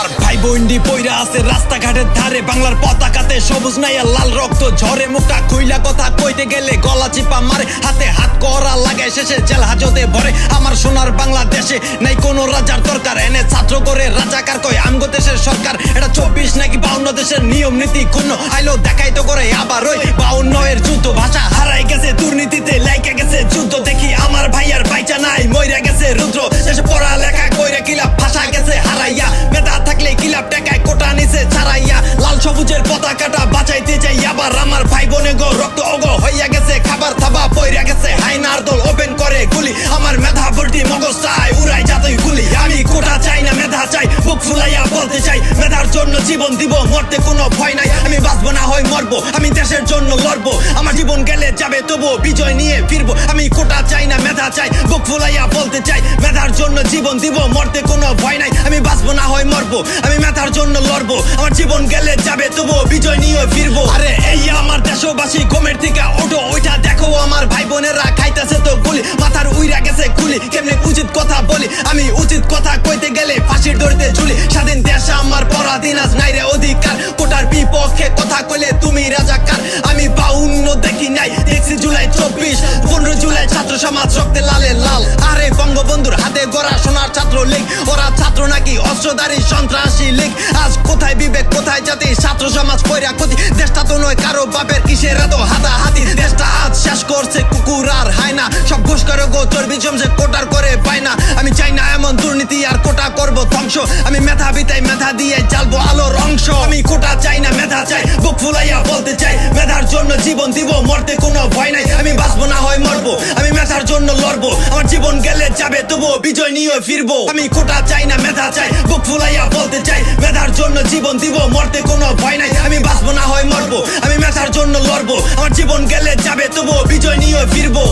আমার ভাই বোনডি পইরা আছে রাস্তাঘাটের ধারে, বাংলার পতাকাতে সবুজ নাই আর লাল রক্ত ঝরে। মুখটা খুইলা কথা কইতে গেলে গলা চিপা মারে, হাতে হাত করা লাগায় শেষে জেল হাজতে ভরে। আমার সোনার বাংলাদেশে নাই কোনো রাজার দরকার, এনে ছাত্র করে রাজাকার কয় আমগো দেশের সরকার। এটা 24 নাকি 52 দেশের নিয়ম নীতি ক্ষুণ্ণ, আইলো দেখাইতো করে আবার ওই 52 এর যুদ্ধ। ভাষা হারাই গেছে দুর্নীতিতে, লাইকা গেছে যুদ্ধ। দেখি আমার ভাইয়ার বাইচা নাই, মইরা গেছে রুদ্র। দেশে পড়ালেখা কইরা কিলাপ ভাষা গেছে হারাইয়া, মেধা থাকলে কিলাপ টেকায় কোটা নিছে ছাড়াইয়া। লাল সবুজের পতাকাটা বাঁচাইতে যাই আবার, আমার ভাই বোনে গো রক্ত অগ হইয়া গেছে খাবার থাবা পইরা গেছে হাইনার দল ওপেন করে গুলি। আমার মেধা ভর্তি মগজটায় উড়াই যাতই গুলি। আমি কোটা চাই না মেধা চাই, বুক ফুলাইয়া বলতে চাই মেধার জন্য জীবন দিব, মরতে কোনো ভয় নাই। আমি বাঁচবো না হয় মরবো, আমি দেশের জন্য লড়বো। আমার জীবন গেলে যাবে তবু বিজয় নিয়ে ফিরবো। আমি কোটা চাই না মেধা চাই, বুক ফুলাইয়া বলতে চাই মেধার জন্য জীবন দিব, মরতে কোনো ভয় নাই। আমি বাঁচবো না হয় মরবো, আমি মেধার জন্য লড়বো। আমার জীবন গেলে যাবে তবু বিজয় নিয়ে ফিরবো। আরে এই আমার দেশবাসী ঘুমের থেকে ওঠো, ওইটা দেখো আমার ভাই বোনেরা খাইতেছে তো গুলি। মাথার উইরা গেছে খুলি, কেমনে উচিত কথা বলি। আমি উচিত কথা কইতে গেলে ফাঁসির দড়িতে ঝুলি। স্বাধীন দেশ আমার পরাধীন আজ নাই রে অধিকার, কোটার বিপক্ষে কথা কইলে তুমি রাজাকার। আমি 52 দেখি নাই, দেখছি জুলাই 24, 15 জুলাই ছাত্র সমাজ রক্তে লালে লাল। আরে বঙ্গবন্ধুর হাতে গড়া সোনার ছাত্র লীগ, ওরা ছাত্র নাকি অস্ত্রধারী সন্ত্রাসী লীগ। আজ কোথায় বিবেক কোথায় জাতি, ছাত্র সমাজ কইরা ক্ষতি। দেশটা তো নয় কারো বাপের, কিসের এত হাতাহাতি। দেশটা আজ শেষ করছে কুকুর আর হায়না, সব ঘুষ করে গো চর্বি জমছে কোটার করে পায় না। আমি চাই না এমন দুর্নীতি আর কোটা করবো ধ্বংস। আমি মেধাবী তাই মেধা দিয়ে জ্বালবো আলোর অংশ। আমি কোটা চাই না মেধা চাই, বুক ফুলাইয়া বলতে চাই মেধার জন্য জীবন দিব, মরতে কোনো ভয় নাই। আমি বাঁচবো না হয় মরবো, আমি মেধার জন্য লড়বো। আমার জীবন গেলে যাবে তবু বিজয় নিয়ে ফিরবো। আমি কোটা চাই না মেধা চাই, বুক ফুলাইয়া বলতে চাই মেধার জন্য জীবন দিব, মরতে কোনো ভয় নাই। আমি বাঁচবো না হয় মরবো, আমি মেধার জন্য লড়বো। আমার জীবন গেলে যাবে তবু বিজয় নিয়ে ফিরবো।